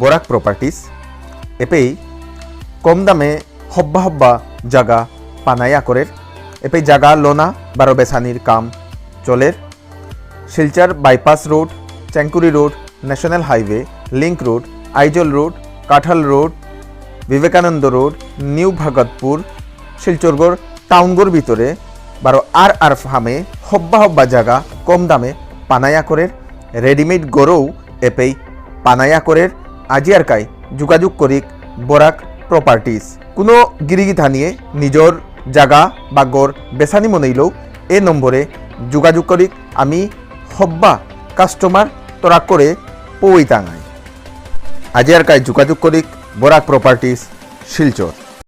Barak properties এপেই কম দামে হব্বা হব্বা জায়গা পানায়া করের এপেই জায়গা লোনা বারো বেসানির কাম চলের Silchar bypass road Chenkuri road national highway link road Aizawl road Kathal road Vivekananda road new Bhagatpur শিলচরগড় টাউনগড় ভিতরে বারো আর ফার্মে হব্বা হব্বা জায়গা কম দামে পানায়া করের রেডিমেড গড়ও এপেই পানায়া করের আজিয়ার কাই যোগাযোগ করিক বরাক প্রপার্টিস কোনো গিরিগিথা নিয়ে নিজর জায়গা বা গড় বেসানি মনেইলেও এ নম্বরে যোগাযোগ করিক আমি হব্বা কাস্টমার তোরা করে পৌঁইতাঙাই আজিয়ার কাই যোগাযোগ করিক বরাক প্রপার্টিস শিলচর।